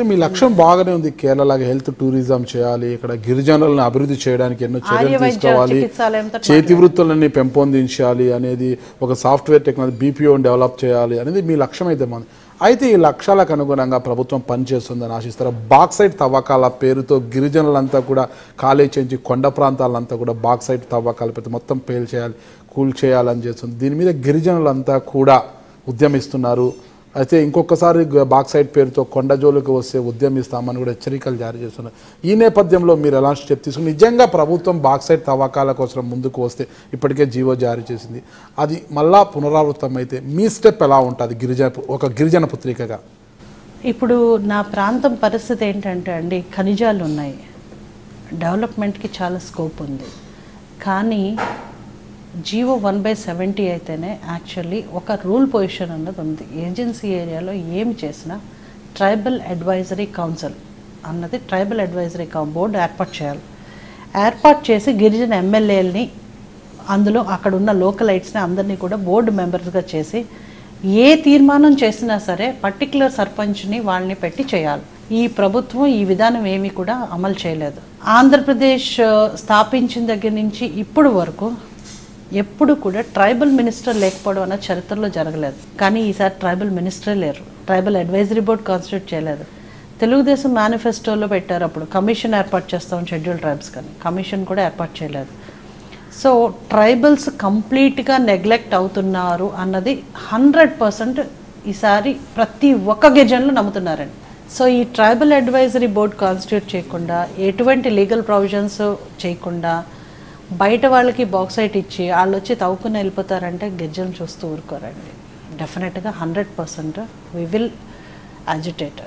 మీ లక్ష్యం బాగానే ఉంది. కేరళకి హెల్త్ టూరిజం చేయాలి, ఇక్కడ గిరిజనులను అభివృద్ధి చేయడానికి ఎన్నో చర్యలు తీసుకోవాలి, చేతి వృత్తులని పెంపొందించాలి అనేది, ఒక సాఫ్ట్వేర్ టెక్నాలజీ బీపీఓని డెవలప్ చేయాలి అనేది మీ లక్ష్యం అయితే మంది. అయితే ఈ లక్ష్యాలకు అనుగుణంగా ప్రభుత్వం పనిచేస్తుందని ఆశిస్తారు. బాక్సైట్ తవ్వకాల పేరుతో గిరిజనులంతా కూడా ఖాళీ చేయించి కొండ ప్రాంతాలంతా కూడా బాక్సైట్ తవ్వకాల పేరుతో మొత్తం పేల్ చేయాలి, కూల్ చేయాలని చేస్తుంది. దీని మీద గిరిజనులంతా కూడా ఉద్యమిస్తున్నారు. అయితే ఇంకొకసారి బాక్సైట్ పేరుతో కొండజోలుకు వస్తే ఉద్యమిస్తామని కూడా హెచ్చరికలు జారీ చేస్తున్నారు. ఈ నేపథ్యంలో మీరు ఎలాంటి స్టెప్ తీసుకుని నిజంగా ప్రభుత్వం బాక్సైట్ తవ్వకాల కోసం ముందుకు వస్తే, ఇప్పటికే జీవో జారీ చేసింది, అది మళ్ళా పునరావృతం అయితే మీ స్టెప్ ఎలా ఉంటుంది ఒక గిరిజన పుత్రికగా? ఇప్పుడు నా ప్రాంతం పరిస్థితి ఏంటంటే అండి, ఖనిజాలు ఉన్నాయి, డెవలప్మెంట్కి చాలా స్కోప్ ఉంది. కానీ జీవో 1/70 అయితేనే యాక్చువల్లీ ఒక రూల్ పొజిషన్ అన్నది ఉంది. ఏజెన్సీ ఏరియాలో ఏమి చేసినా ట్రైబల్ అడ్వైజరీ కౌన్సిల్ అన్నది ట్రైబల్ అడ్వైజరీ బోర్డు ఏర్పాటు చేయాలి. ఏర్పాటు చేసి గిరిజన ఎమ్మెల్యేలని, అందులో అక్కడ ఉన్న లోకలైట్స్ని అందరినీ కూడా బోర్డు మెంబర్స్గా చేసి ఏ తీర్మానం చేసినా సరే పర్టికులర్ సర్పంచ్ని వాళ్ళని పెట్టి చేయాలి. ఈ ప్రభుత్వం ఈ విధానం ఏమీ కూడా అమలు చేయలేదు. ఆంధ్రప్రదేశ్ స్థాపించిన దగ్గర నుంచి ఇప్పుడు వరకు ఎప్పుడు కూడా ట్రైబల్ మినిస్టర్ లేకపోవడం అన్న చరిత్రలో జరగలేదు. కానీ ఈసారి ట్రైబల్ మినిస్టరే లేరు, ట్రైబల్ అడ్వైజరీ బోర్డ్ కాన్స్టిట్యూట్ చేయలేదు. తెలుగుదేశం మేనిఫెస్టోలో పెట్టారు, అప్పుడు కమిషన్ ఏర్పాటు చేస్తాం షెడ్యూల్ ట్రైబ్స్, కానీ కమిషన్ కూడా ఏర్పాటు చేయలేదు. సో ట్రైబల్స్ కంప్లీట్గా నెగ్లెక్ట్ అవుతున్నారు అన్నది 100% ఈసారి ప్రతి ఒక్క గిరిజనులు నమ్ముతున్నారండి. సో ఈ ట్రైబల్ అడ్వైజరీ బోర్డ్ కాన్స్టిట్యూట్ చేయకుండా, ఎటువంటి లీగల్ ప్రొవిజన్స్ చేయకుండా బయట వాళ్ళకి బాక్సైట్ ఇచ్చి వాళ్ళు వచ్చి తవ్వుకుని వెళ్ళిపోతారంటే గిరిజనులు చూస్తూ ఊరుకోరండి. డెఫినెట్గా 100% వి విల్ అజిటేట్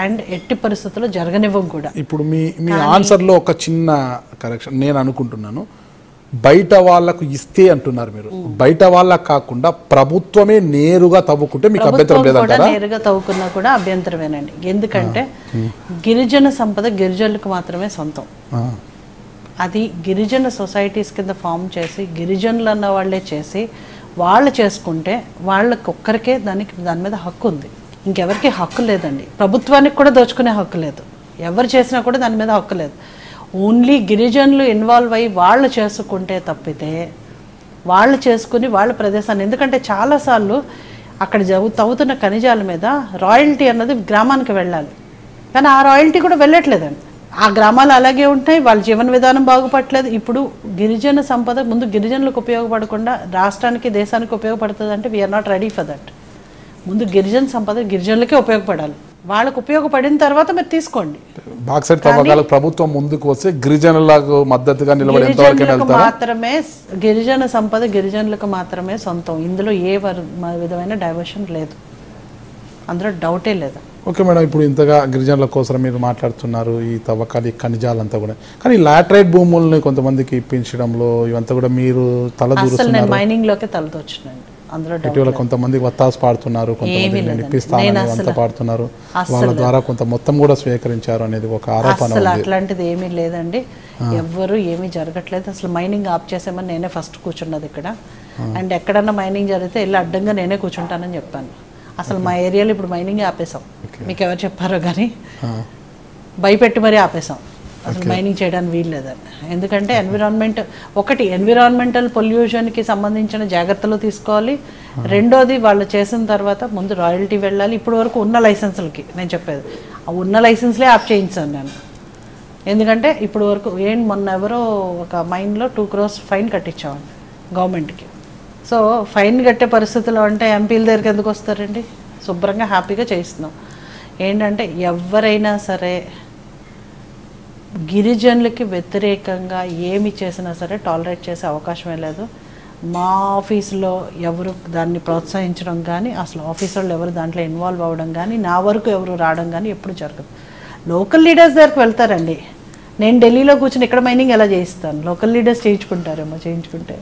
అండ్ ఎట్టి పరిస్థితుల్లో జరగనివ్వం కూడా. ఇప్పుడు మీ ఆన్సర్లో ఒక చిన్న కరెక్షన్ నేను అనుకుంటున్నాను. బయట వాళ్ళకు ఇస్తే అంటున్నారు మీరు, బయట వాళ్ళకు కాకుండా ప్రభుత్వమే నేరుగా తవ్వుకుంటే మీకు అభ్యంతరం లేదంటారా? నేరుగా తవ్వుకున్నా కూడా అభ్యంతరమేనండి. ఎందుకంటే గిరిజన సంపద గిరిజనులకు మాత్రమే సొంతం. అది గిరిజన సొసైటీస్ కింద ఫామ్ చేసి గిరిజనులు అన్న వాళ్ళే చేసి వాళ్ళు చేసుకుంటే వాళ్ళకి ఒక్కరికే దాని మీద హక్కు ఉంది. ఇంకెవరికి హక్కు లేదండి. ప్రభుత్వానికి కూడా దోచుకునే హక్కు లేదు, ఎవరు చేసినా కూడా దాని మీద హక్కు లేదు. ఓన్లీ గిరిజనులు ఇన్వాల్వ్ అయ్యి వాళ్ళు చేసుకుంటే తప్పితే, వాళ్ళు చేసుకుని వాళ్ళ ప్రదేశాన్ని, ఎందుకంటే చాలాసార్లు అక్కడ తవ్వుతున్న ఖనిజాల మీద రాయల్టీ అన్నది గ్రామానికి వెళ్ళాలి, కానీ ఆ రాయల్టీ కూడా వెళ్ళట్లేదండి. ఆ గ్రామాలు అలాగే ఉంటాయి, వాళ్ళ జీవన విధానం బాగుపడలేదు. ఇప్పుడు గిరిజన సంపద ముందు గిరిజనులకు ఉపయోగపడకుండా రాష్ట్రానికి దేశానికి ఉపయోగపడుతుంది అంటే we are not ready for that. ముందు గిరిజన సంపద గిరిజనులకే ఉపయోగపడాలి, వాళ్ళకు ఉపయోగపడిన తర్వాత మీరు తీసుకోండి. బాక్సైట్ తవ్వకాలకు ప్రభుత్వం ముందుకు వస్తే గిరిజనులకు మద్దతుగా మాత్రమే, గిరిజన సంపద గిరిజనులకు మాత్రమే సొంతం. ఇందులో ఏ విధమైన డైవర్షన్ లేదు, అందులో డౌటే లేదు. ఓకే మేడం, ఇప్పుడు ఇంతగా గిరిజనుల కోసం మీరు మాట్లాడుతున్నారు, ఈ తవ్వకాలు, ఈ ఖనిజాలంతా కూడా, కానీ లాటరైట్ భూముల్ని కొంతమందికి ఇప్పించడంలో ఇవంతా కూడా మీరు తలదూరుస్తున్నారు. మైనింగ్ లోకే తలదూర్చున్నాను. ఇటీవల కొంతమందికి వత్తాసు పాడుతున్నారు, కొంతమంది ఇప్పిస్తాను పాడుతున్నారు, వాళ్ళ ద్వారా కొంత మొత్తం కూడా స్వీకరించారు అనేది ఒక ఆరోపణ. అసలు అట్లాంటిది ఏమీ లేదండి, ఎవ్వరు ఏమీ జరగట్లేదు. అసలు మైనింగ్ ఆఫ్ చేసామని నేనే ఫస్ట్ కూర్చున్నది ఇక్కడ. అండ్ ఎక్కడన్నా మైనింగ్ జరిగితే వెళ్ళి అడ్డంగా నేనే కూర్చుంటానని చెప్పాను. అసలు మా ఏరియాలో ఇప్పుడు మైనింగ్ ఆపేసాం, మీకు ఎవరు చెప్పారో కానీ భయపెట్టి మరీ ఆపేసాం. అసలు మైనింగ్ చేయడానికి వీల్లేదని. ఎందుకంటే ఎన్విరాన్మెంటల్ పొల్యూషన్కి సంబంధించిన జాగ్రత్తలు తీసుకోవాలి. రెండోది వాళ్ళు చేసిన తర్వాత ముందు రాయల్టీ వెళ్ళాలి. ఇప్పుడు వరకు ఉన్న లైసెన్సులకి నేను చెప్పేది, ఆ ఉన్న లైసెన్స్లే ఆప్ చేయించాను నేను. ఎందుకంటే ఇప్పుడు వరకు మొన్న ఎవరో ఒక మైన్లో 2 crores ఫైన్ కట్టించామండి గవర్నమెంట్కి. సో ఫైన్ కట్టే పరిస్థితుల్లో అంటే ఎంపీల దగ్గరికి ఎందుకు వస్తారండి? శుభ్రంగా హ్యాపీగా చేయిస్తున్నాం. ఏంటంటే ఎవరైనా సరే గిరిజనులకి వ్యతిరేకంగా ఏమి చేసినా సరే టాలరేట్ చేసే అవకాశమే లేదు. మా ఆఫీసులో ఎవరు దాన్ని ప్రోత్సహించడం కానీ, అసలు ఆఫీసర్లు ఎవరు దాంట్లో ఇన్వాల్వ్ అవ్వడం కానీ, నా వరకు ఎవరు రావడం కానీ ఎప్పుడు జరగదు. లోకల్ లీడర్స్ దగ్గరికి వెళ్తారండి. నేను ఢిల్లీలో కూర్చొని ఇక్కడ మైనింగ్ ఎలా చేయిస్తాను? లోకల్ లీడర్స్ చేయించుకుంటారేమో, చేయించుకుంటే